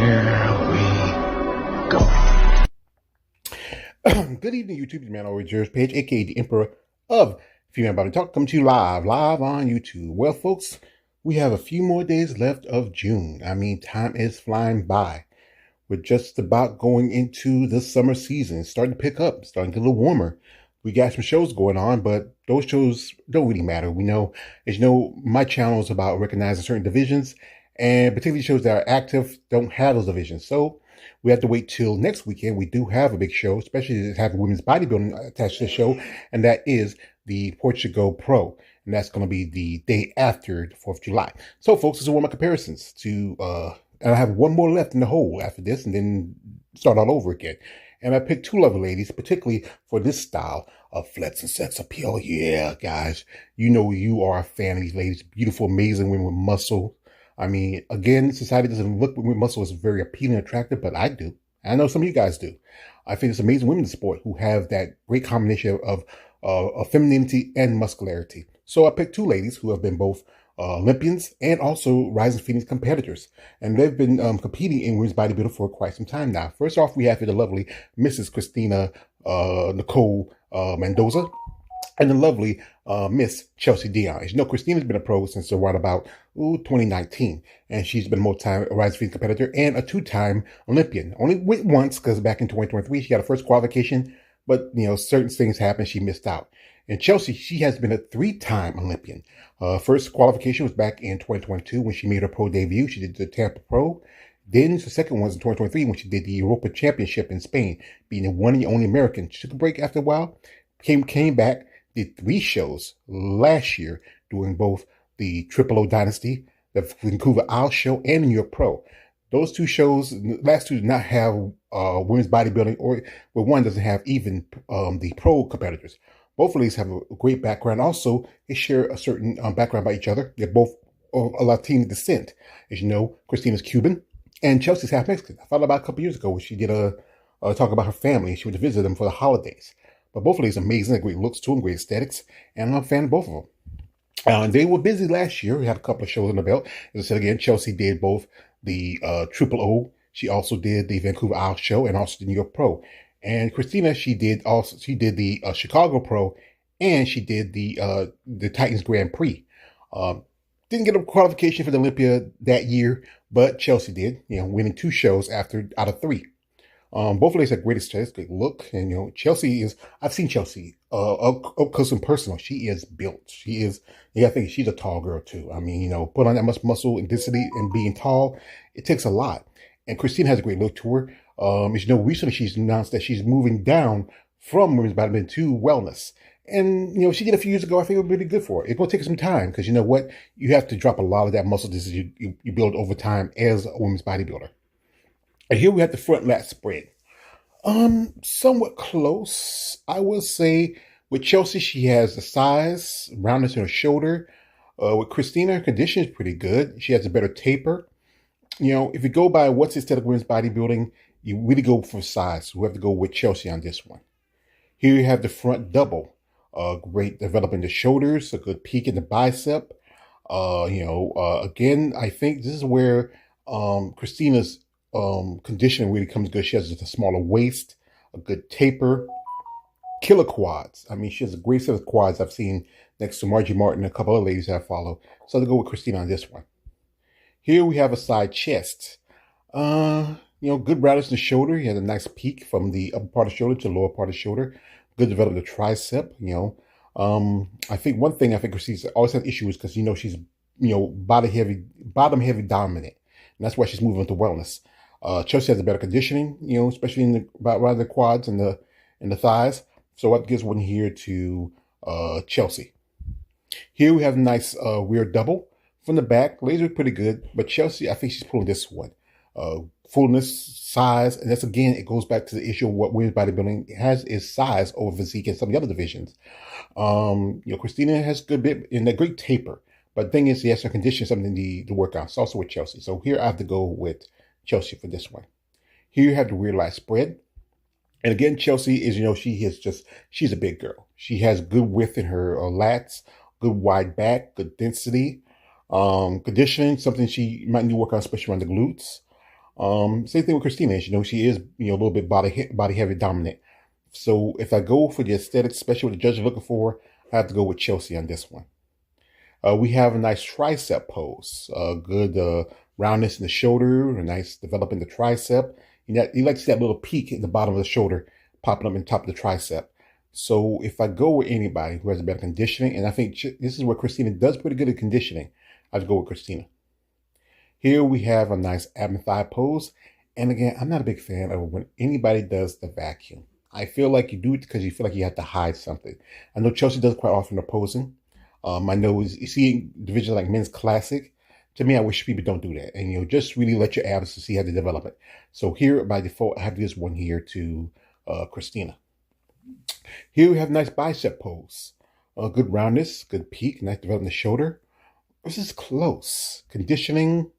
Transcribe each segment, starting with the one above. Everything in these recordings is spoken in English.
Here we go. Good evening, YouTube. Man over Jersey Page, aka the Emperor of Female Body Talk, coming to you live on YouTube. Well, folks, we have a few more days left of June. I mean, time is flying by. We're just about going into the summer season. It's starting to pick up, starting to get a little warmer. We got some shows going on, but those shows don't really matter. We know, as you know, my channel is about recognizing certain divisions, and particularly shows that are active don't have those divisions. So we have to wait till next weekend. We do have a big show, especially to have women's bodybuilding attached to the show, and that is the Portugal Pro. And that's going to be the day after the 4th of July. So, folks, this is one of my comparisons to, and I have one more left in the hole after this, and then start all over again. And I picked two lovely ladies, particularly for this style of flex and sex appeal. Yeah, guys, you know you are a fan of these ladies. Beautiful, amazing women with muscle. I mean, again, society doesn't look at muscle as very appealing and attractive, but I do. I know some of you guys do. I think it's amazing women in the sport who have that great combination of femininity and muscularity. So I picked two ladies who have been both Olympians and also Rising Phoenix competitors. And they've been competing in women's bodybuilding for quite some time now. First off, we have here the lovely Mrs. Kristina Nicole Mendoza and the lovely Miss Chelsea Dion. As you know, Kristina's been a pro since around about 2019. And she's been a multi-time Rising Phoenix competitor and a two-time Olympian. Only went once because back in 2023, she got a first qualification. But, you know, certain things happened. She missed out. And Chelsea, she has been a three-time Olympian. First qualification was back in 2022 when she made her pro debut. She did the Tampa Pro. Then the second one was in 2023 when she did the Europa Championship in Spain, being the one and only American. She took a break after a while, came back, did 3 shows last year, doing both the Triple O Dynasty, the Vancouver Isle Show, and the New York Pro. Those 2 shows, the last 2 did not have women's bodybuilding, or well, one doesn't have even the pro competitors. Both of these have a great background. Also, they share a certain background by each other. They're both of a Latino descent. As you know, Kristina's Cuban and Chelsea's half Mexican. I thought about a couple years ago when she did a talk about her family. She went to visit them for the holidays. But both of these are amazing, great looks too, and great aesthetics. And I'm a fan of both of them. They were busy last year. We had a couple of shows on the belt. As I said again, Chelsea did both the Triple O. She also did the Vancouver Isle Show and also the New York Pro. And Kristina, she did the Chicago Pro, and she did the Titans Grand Prix. Didn't get a qualification for the Olympia that year, but Chelsea did, you know, winning 2 shows out of 3. Both of these have great aesthetics, great look, and you know, I've seen Chelsea up close and personal. She is built. She is, yeah, I think she's a tall girl too. I mean, you know, put on that much muscle and density and being tall, it takes a lot. And Kristina has a great look to her. As you know, recently she's announced that she's moving down from women's bodybuilding to wellness. And, you know, she did a few years ago. I think it would be really good for her. It's going to take some time because, you know what, you have to drop a lot of that muscle density you build over time as a women's bodybuilder. And here we have the front lat spread. Somewhat close, I would say. With Chelsea, she has the size, roundness in her shoulder. With Kristina, her condition is pretty good. She has a better taper. You know, if you go by what's aesthetic women's bodybuilding, you really go for size. So we have to go with Chelsea on this one. Here you have the front double. Great developing the shoulders, a good peak in the bicep. Again, I think this is where Kristina's conditioning really comes good. She has just a smaller waist, a good taper, killer quads. I mean, she has a great set of quads I've seen next to Margie Martin and a couple of ladies that I follow. So I'll go with Kristina on this one. Here we have a side chest. Good roundness in the shoulder. He has a nice peak from the upper part of the shoulder to the lower part of the shoulder. Good development of the tricep, I think one thing I think Kristina always had issues because, she's, bottom heavy dominant. And that's why she's moving to wellness. Chelsea has a better conditioning, especially in around the quads and the thighs. So that gives one here to Chelsea. Here we have a nice rear double from the back. Legs are pretty good, but Chelsea, I think she's pulling this one. Fullness, size, and that's again, it goes back to the issue of what women's bodybuilding has is size over physique in some of the other divisions. Kristina has a good bit in that great taper, but the thing is, yes, her condition is something to work on. It's also with Chelsea. So here I have to go with Chelsea for this one. Here you have the rear lat spread. And again, Chelsea is, she's a big girl. She has good width in her lats, good wide back, good density. Conditioning, something she might need to work on, especially around the glutes. Same thing with Kristina. She is, a little bit body heavy dominant. So if I go for the aesthetic, especially what the judge is looking for, I have to go with Chelsea on this one. We have a nice tricep pose, good roundness in the shoulder, a nice developing the tricep. You like to see that little peak in the bottom of the shoulder popping up in top of the tricep. So if I go with anybody who has a better conditioning, and I think this is where Kristina does pretty good at conditioning, I'd go with Kristina. Here we have a nice ab and thigh pose. And again, I'm not a big fan of when anybody does the vacuum. I feel like you do it because you feel like you have to hide something. I know Chelsea does quite often the posing. I know you see divisions like men's classic. To me, I wish people don't do that. And, just really let your abs to see how they develop it. So here, by default, I have this one here to Kristina. Here we have nice bicep pose. Good roundness, good peak, nice developing the shoulder. This is close. Conditioning,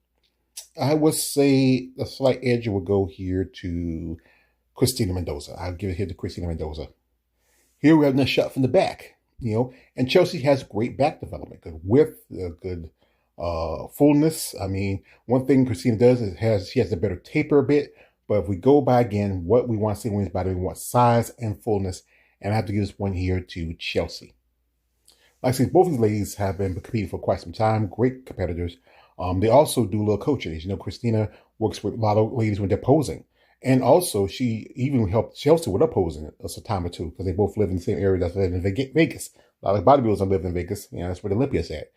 I would say a slight edge would go here to Kristina Mendoza. I'll give it here to Kristina Mendoza. Here we have a nice shot from the back, and Chelsea has great back development, good width, good fullness. I mean, one thing Kristina does is she has a better taper a bit, but if we go by again, what we want to see in women's body, we want size and fullness, and I have to give this one here to Chelsea. Like I said, both of these ladies have been competing for quite some time, great competitors. They also do a little coaching. Kristina works with a lot of ladies when they're posing. And also, she even helped Chelsea with her posing a time or two, because they both live in the same area that's in Vegas. A lot of bodybuilders don't live in Vegas. That's where the Olympia's at.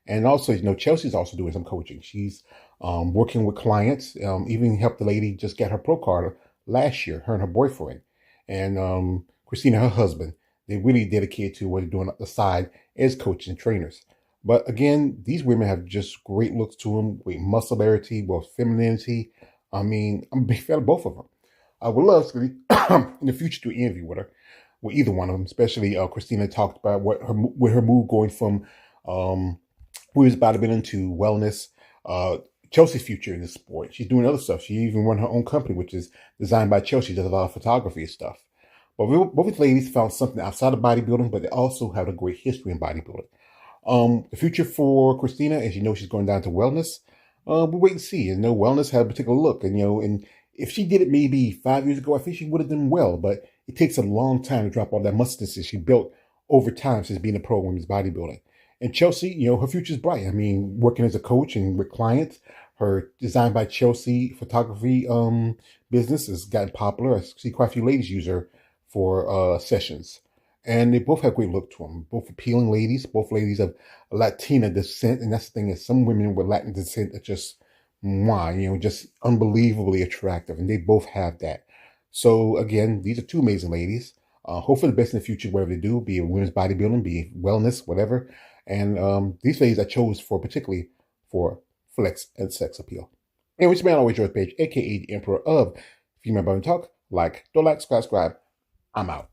And also, Chelsea's also doing some coaching. She's working with clients, even helped the lady just get her pro card last year, her and her boyfriend. And Kristina, her husband, they really dedicated to what they're doing on the side as coaching and trainers. But again, these women have just great looks to them, great muscularity, both femininity. I mean, I'm a big fan of both of them. I would love to in the future do an interview with her, with either one of them. Especially Kristina talked about with her move going from women's bodybuilding to wellness. Chelsea's future in this sport. She's doing other stuff. She even run her own company, which is designed by Chelsea. She does a lot of photography and stuff. But both ladies found something outside of bodybuilding, but they also have a great history in bodybuilding. The future for Kristina, as she's going down to wellness. We'll wait and see. Wellness had a particular look, and if she did it maybe 5 years ago, I think she would have done well. But it takes a long time to drop all that muscle that she built over time since being a pro women's bodybuilding. And Chelsea, her future's bright. I mean, working as a coach and with clients, her Designed by Chelsea photography business has gotten popular. I see quite a few ladies use her for sessions. And they both have great look to them. Both appealing ladies. Both ladies of Latina descent. And that's the thing, is some women with Latin descent are just, just unbelievably attractive. And they both have that. So again, these are two amazing ladies. Hope for the best in the future, whatever they do, be it women's bodybuilding, be it wellness, whatever. And these ladies I chose particularly for flex and sex appeal. Anyway, it's man always George Page, aka the Emperor of Female Body Talk. Don't like, subscribe. I'm out.